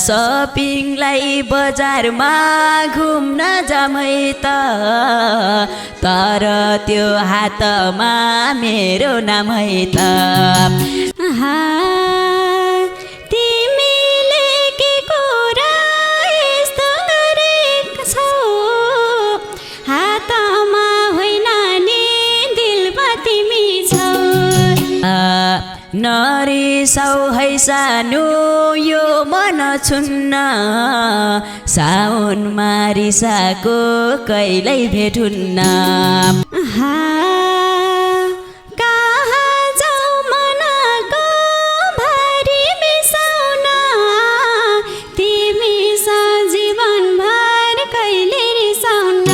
सपिङलाई बजारमा घुम्न जमै त तर त्यो हातमा मेरो नामै त तिमीले के कुरा यस्तो गरेछौ हातमा होइन नि दिलमा तिमी छौ नरिसाउ है सानो यो मन छुन्न साउनमा रिसाको कहिल्यै भेटुन्न कहाँ जाऊ मनको भारी बिसाउन तिमी सा जीवनभर कहिले रिसाउन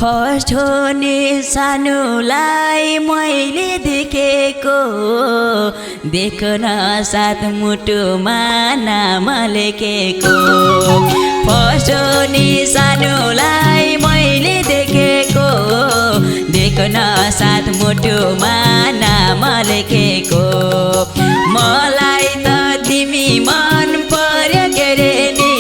फर्स्ट हो नि सानोलाई मैले देखेको देखन साथ मुटुमा नाम लेखेको फर्स्ट हो नि सानोलाई मैले देखेको देखन साथ मुटुमा नाम लेखेको मलाई त तिमी मन पर्यो के रे नि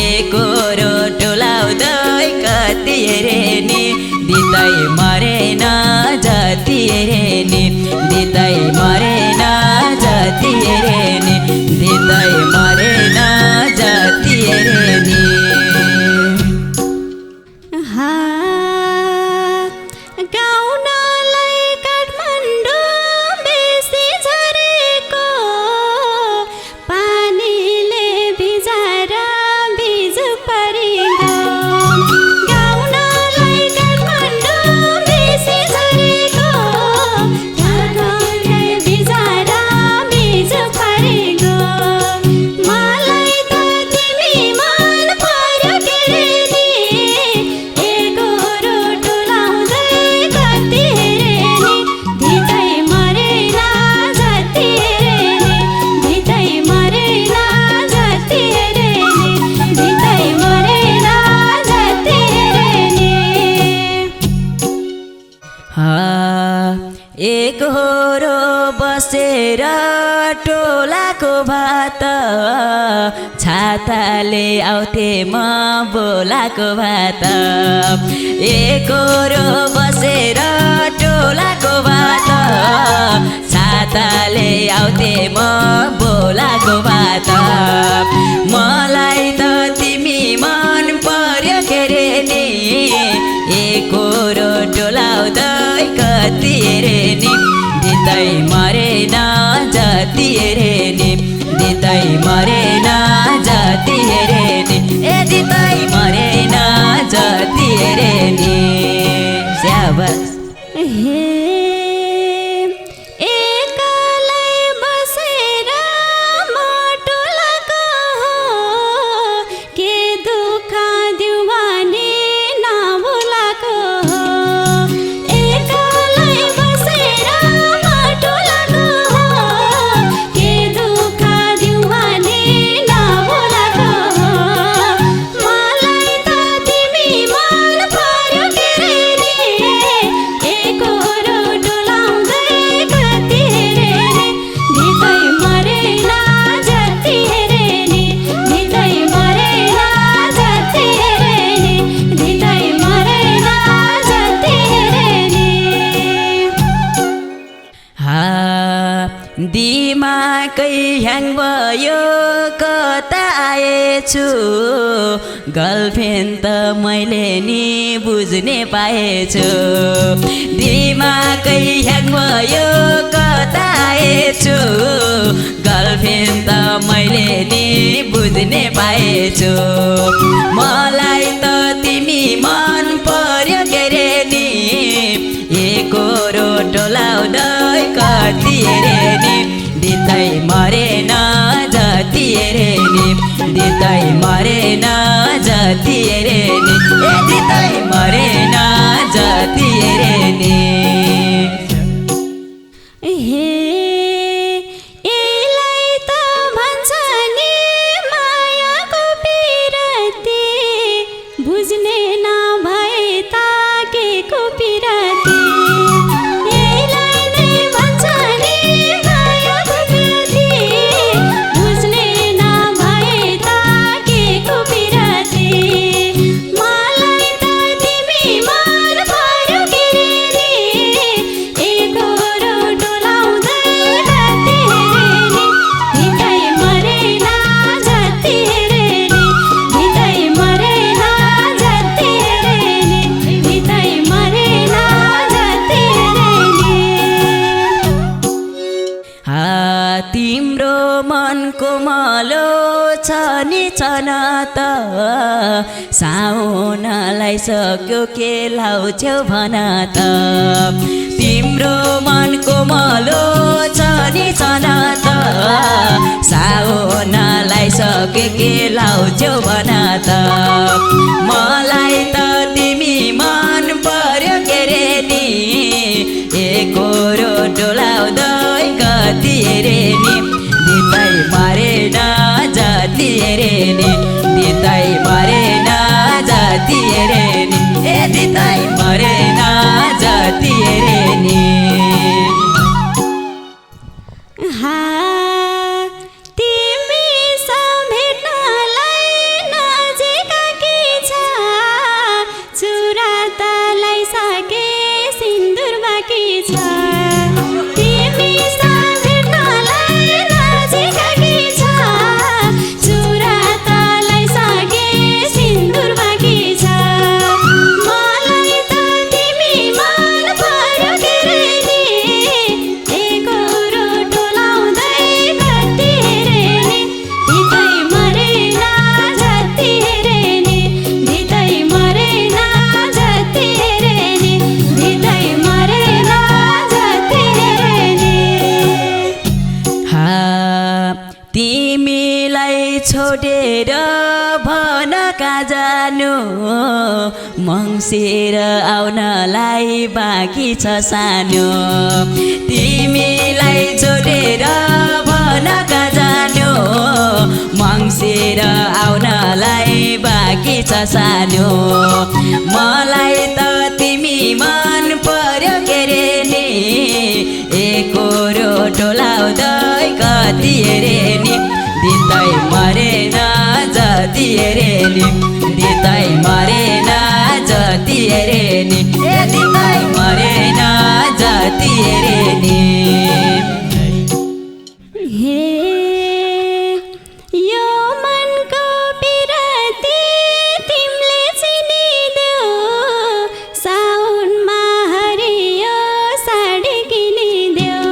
एकोरो टोलाउँदै कति रे नि दिदै मरेन जति रे नि दिदै मरेन जति रे नि दिदै मरेन जति रे नि गाउनलाई काठमाडौँ बेसी झरेको पानीले भिजाएर बिजु परेको गाउनलाई काठमाडौँ बेसी झरेको पानीले भिजाएर बिजु परेको मलाई त तिमी मन पर्यो के रे नि एकोरो टोलाउँदै कति रे नि दिदै मरेन जति रे नि दिदै मरेन जति रे नि दिदै मरेन जति रे नि एकहोरो बसेर टोलाको भात छाताले आउँथे म बोलाको भात एकहोरो बसेर टोलाको भात छाताले आउँथे म बोलाको भात मलाई त तिमी मन पर्यो के रे नि एकोरो टोलाउँदै कति रे नि दिदै मरेन जति रे नि दिदै मरेन जति रे नि ए दिदै मरेन जति रे नि स्याबास एकलै बसेर म टोलाको हो के दुःख दिउ भने नबोलाको हो एकलै बसेर म टोलाको हो के दुःख दिउ भने नबोलाको हो मलाई त तिमी मन पर्यो के रे नि एकोरो टोलाउँदै कति रे नि दिदै मरेन जति रे नि दिदै मरेन जति रे नि दिदै मरेन जति रे नि दिमागै ह्याङ भयो कता आएछु गर्लफ्रेन्ड त मैले नि बुझ्ने पाएछु दिमागै ह्याङ भयो कता आएछु गर्लफ्रेन्ड त मैले नि बुझ्ने पाएछु मलाई त तिमी मन पर्यो के रे नि एकोरो टोलाउँदै जति हेरे नि दिँदै मरेन जति हेरे नि दिँदै मरेन जति हेरे नि दिँदै मरेन जति हेरे नि हे एलाई त भन्छ नि मायाको पिरती बुझ्ने नभए त के को पिरती एलाई नै भन्छ नि मायाको पिरती बुझ्ने नभए त के को पिरती मलाई त तिमी मन पर्यो के रे नि एकोरो डोलाउँदै कति हेरे नि भित्रै मरेन जति हेरे नि भित्रै मरेन जति हेरे नि भित्रै मरेन जति हेरे नि तिम्रो मनको malo छ नि छन त साउनलाई सक्यो के लाउँछौ भन त तिम्रो मनको malo छ नि छन त साउनलाई सक्यो के लाउँछौ भन त मलाई त तिमी मन पर्यो के रे नि एकोरो डोलाउँदै कति हेरे नि दिँदै मरेन जति हेरे नि दिँदै मरेन जति हेरे नि दिँदै मरेन जति हेरे नि तिमी भेट्नलाई नजिक के छ चुरा तलाई सके सिन्दुर बाँकी छ तिमी भेट्नलाई नजिक के छ चुरा तलाई सके सिन्दुर बाँकी छ मलाई त तिमी मन पर्यो के रे नि एकोरो डोलाउँदै कति हेरे नि भित्रै मरेन जति हेरे नि भित्रै मरेन जति हेरे नि भित्रै मरेन जति हेरे नि तिमीलाई छोडेर भन कहाँ जानु मङ्सिर आउनलाई बाँकी छ सानो तिमीलाई छोडेर भन कहाँ जानु मङ्सिर आउनलाई बाँकी छ सानो मलाई त तिमी मन पर्यो के रे नि एकोरो डोलाउँदै कति हेरे नि दिँदै मरेन जति हेरे नि दिँदै मरेन जति हेरे नि दिँदै मरेन जति हेरे नि हे यो मनको पिरती तिमीले चिनिदेऊ साउनमा हरियो साडी किनिदेऊ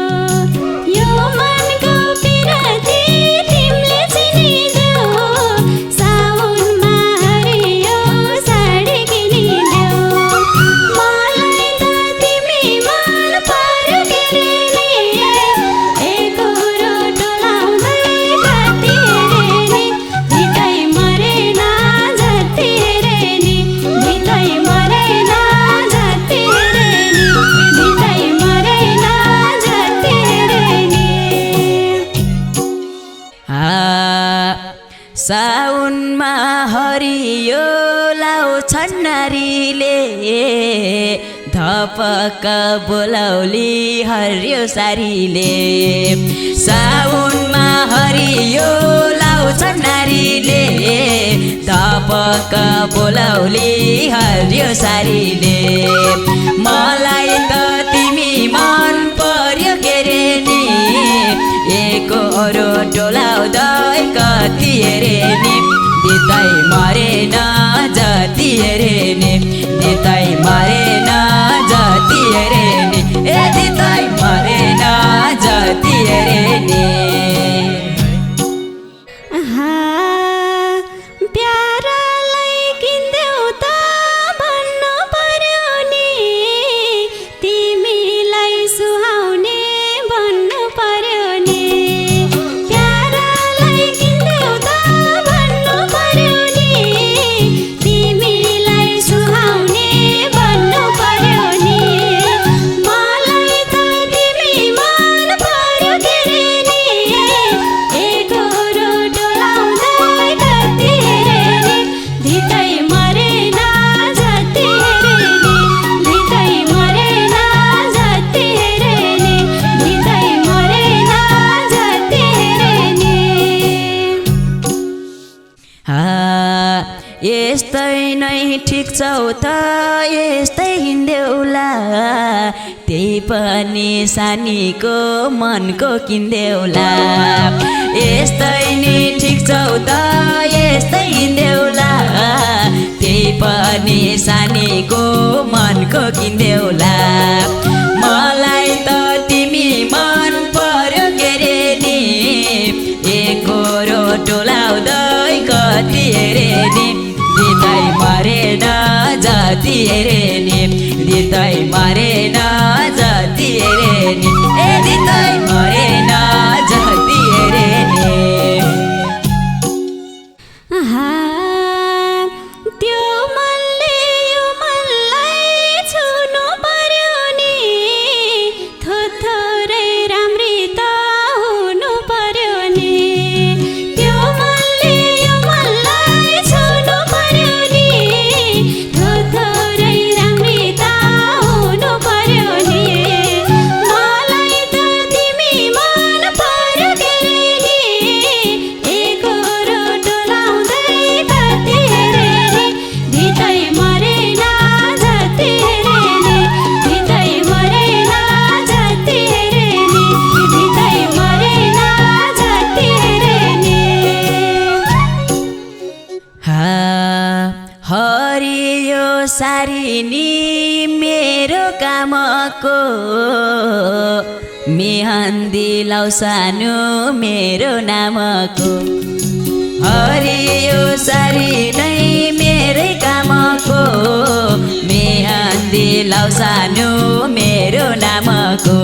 यो मनको पिरती तिमीले चिनिदेऊ साउनमा हरियो साडी किनिदेऊ मलाई त तिमी मन पर्यो के रे नि एकोरो डोलाउँदै कति हेरे नि भित्रै मरेन जति हेरे नि भित्रै मरेन जति हेरे नि भित्रै मरेन जति हेरे नि साउनमा हरियो लाउँछन् नारीले धपक बोलाउली हरियो सारीले साउनमा हरियो लाउँछन् नारीले धपक बोलाउली हरियो सारीले मलाई त तिमी मन पर्यो के रे नि एकोरो डोलाउँदै कति हेरे नि दिँदै मरेन जति हेरे नि दिँदै मरेन जति हेरे नि दिँदै मरेन जति हेरे नि प्यारालाई किन्देऊ त भन्नु पर्यो नि तिमीलाई यस्तै नै ठिक छौ त यस्तै हिँड्देउला त्यही पनि सानीको मनको किन्देउला यस्तै नि ठिक छौ त यस्तै हिँड्देउला त्यही पनि सानीको मनको किन्देउला मलाई त तिमी मन पर्यो के रे नि एकोरो टोलाउँदै कति हेरे नि दिदै मरेन जति हेरे नि दिदै मरेन जति हेरे नि ए दिदै मरेन जति हेरे नि त्यो मनले यो मनलाई छुनु पर्यो नि थोथोरै राम्री त हुनु पर्यो नि त्यो मनले यो मनलाई छुनु पर्यो नि थोथोरै राम्री त हुनु पर्यो नि मलाई त तिमी मन पर्यो के रे नि एकोरो टोलाउँदै कति हेरे नि दिदै मरेन जति हेरे नि दिदै मरेन जति हेरे नि दिदै मरेन जति हेरे नि हरियो सारी नि मेरो कामको मेहन्दी लाउसानु मेरो नामको हरियो सारी नै मेरै कामको मेहन्दी लाउसानु मेरो नामको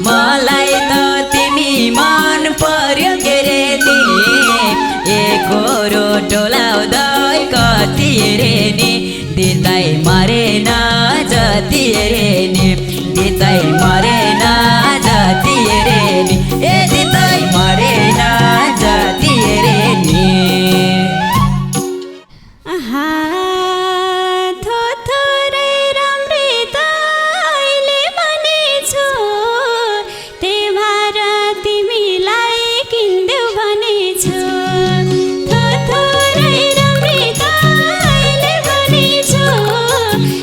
मलाई त तिमी मन पर्यो के रे नि एकोरो टोलाउँदै कति हेरे नि दिदै मरेन जति हेरे नि दिदै मरेन जति हेरे नि ए दिदै मरेन जति हेरे नि थोथोरै राम्री त अहिले पनि छु त्यही भएर तिमीलाई किन्देऊ भने छु थोथोरै राम्री त अहिले पनि छु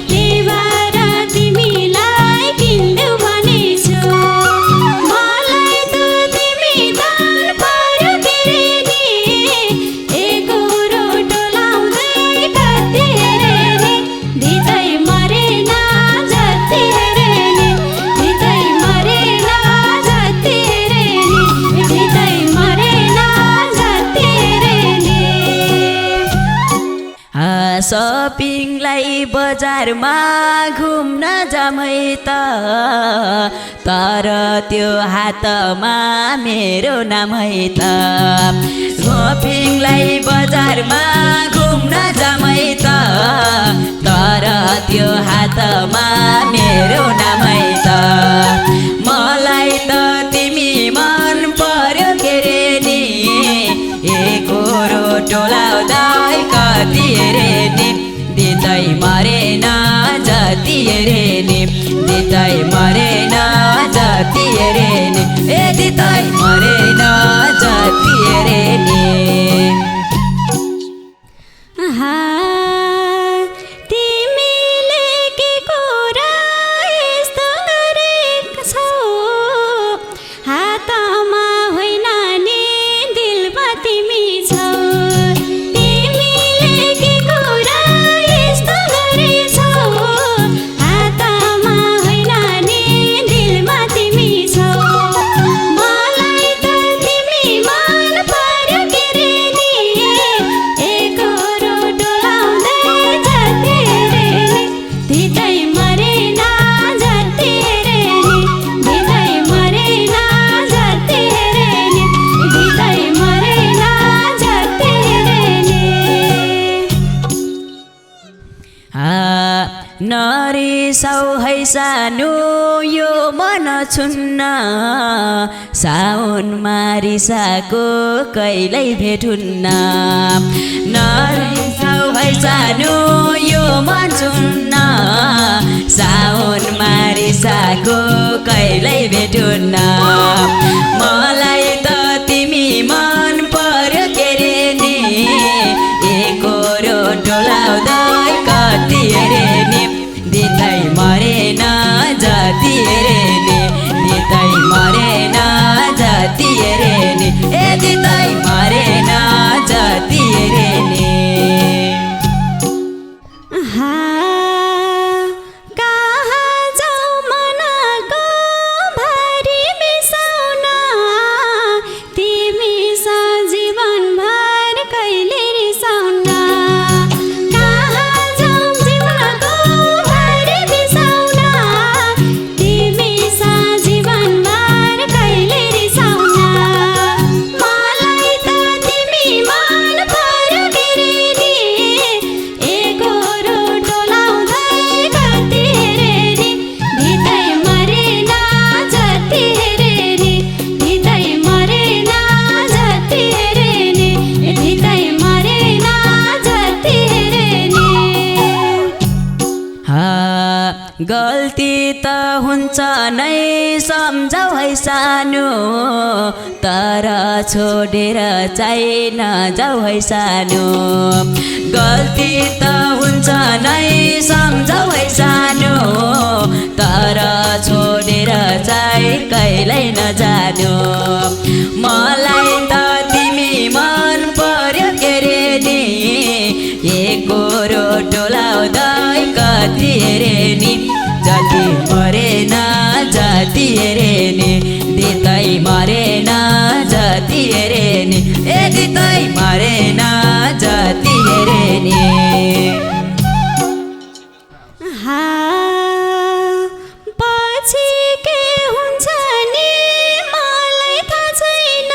त्यही भएर तिमीलाई किन्देऊ भने छु मलाई त तिमी मन पर्यो के रे नि एकोरो टोलाउँदै कति हेरे नि दिदै मरेन जति हेरे नि दिदै मरेन जति हेरे नि दिदै मरेन जति हेरे नि सपिङलाई बजारमा घुम्न जमै त तर त्यो हातमा मेरो नामै त सपिङलाई बजारमा घुम्न जमै त तर त्यो हातमा मेरो नामै त मलाई त तिमी मन पर्यो के रे नि एकोरो टोलाउँदै कति हेरे नि दिदै मरेन जति हेरे नि दिदै मरेन जति हेरे नि ए दिदै मरेन जति हेरे नि तिमीले के कुरा यस्तो गरेछौ हातमा होइन नि दिलमा तिमी छौ तिमीले के कुरा यस्तो गरेछौ हातमा होइन नि दिलमा तिमी छौ मलाई त तिमी मन पर्यो के रे नि एकोरो टोलाउँदै जति हेरे नि दिदै मरेन जति हेरे नि दिदै मरेन जति हेरे नि दिदै मरेन जति हेरे नि नरिसाउ है सानो यो मन छुन्न साउनमा रिसाको कहिल्यै भेटुन्न नरिसाउ है सानो यो मन छुन्न साउनमा रिसाको कहिल्यै भेटुन्न मलाई त तिमी मन पर्यो के रे नि एकोरो त हुन्छ नै सम्झौ है सानो, तर छोडेर चाहिँ नजाऊ है सानो। गल्ती त हुन्छ नै सम्झौ है सानो, तर छोडेर चाहिँ कहिल्यै नजानु। मलाई त तिमी मन पर्यो के रे नि, एकोरो डोलाउँदै कति हेरे नि, जति मरेन जति हेरे नि, दितै मरेन जति हेरे नि, ए दितै मरेन जति हेरे नि। पछि के हुन्छ नि मलाई थाहा छैन,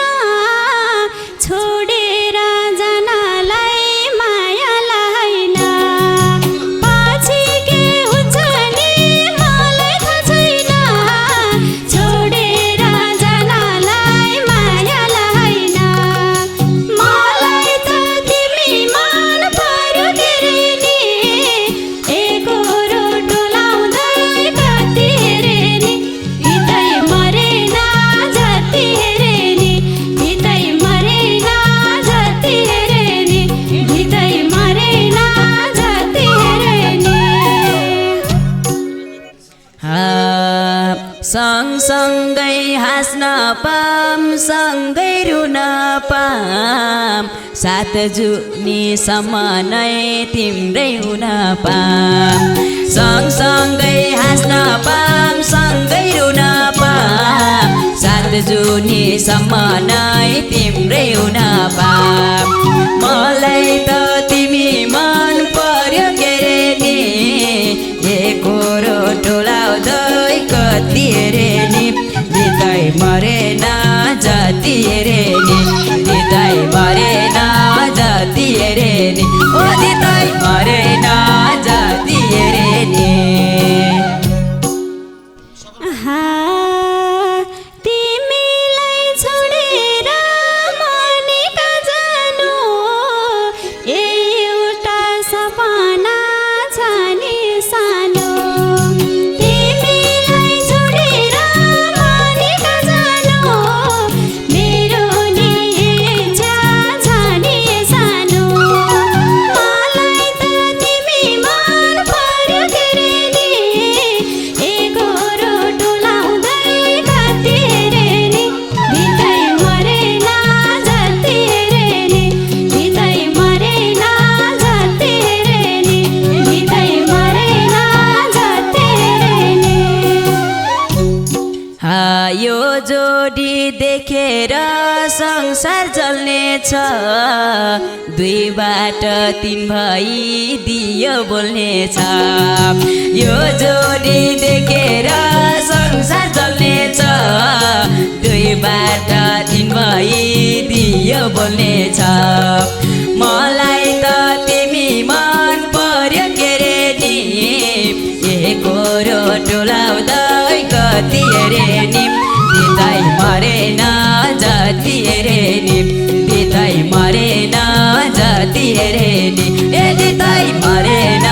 छोडेर जानलाई माया लागेन। पछि के हुन्छ नि मलाई थाहा छैन, छोडेर जानलाई माया लागेन। मलाई त तिमी मन पर्यो के रे नि, एकोरो डोलाउँदै कति हेरे नि, दितै मरेन जति हेरे नि, दितै मरेन जति हेरे नि, दितै मरेन जति हेरे नि। सँगसँगै हाँस्न पाम सँगै रुन पाम, सात जुनीसम्म नै तिम्रै हुन पाम। सँगसँगै हाँस्न पाम सँगै रुन पाम, सात जुनीसम्म नै तिम्रै हुन पाम। मलाई त तिमी मन पर्यो के रे नि, एकोरो डोलाउँदै कति हेरे नि, दितै मरेन जति हेरे नि, दितै मरेन जति हेरे नि, ओ दितै मरेन जति हेरे नि। तिमीलाई छोडेर मनी कहाँ जानु, एउटा सपना छ नि सानो। तिमीलाई छोडेर मनी कहाँ जानु, मेरो नि इच्छा छ नि सानो। मलाई त तिमी मन पर्यो के रे नि, एकोरो डोलाउँदै कति हेरे नि, दितै मरेन जति हेरे नि, दितै मरेन जति हेरे नि, दितै मरेन जति हेरे नि। यो जोडी देखेर संसार जल्नेछ, दुईबाट तीन भई दियो बोल्नेछ। यो जोडी देखेर संसार जल्नेछ, दुईबाट तीन भई दियो बोल्नेछ। मलाई त तिमी मन पर्यो के रे नि, एकोरो डोलाउँदै कति हेरे नि, दितै मरेन जति हेरे नि, दितै मरेन जति हेरे नि, ए दितै मरेन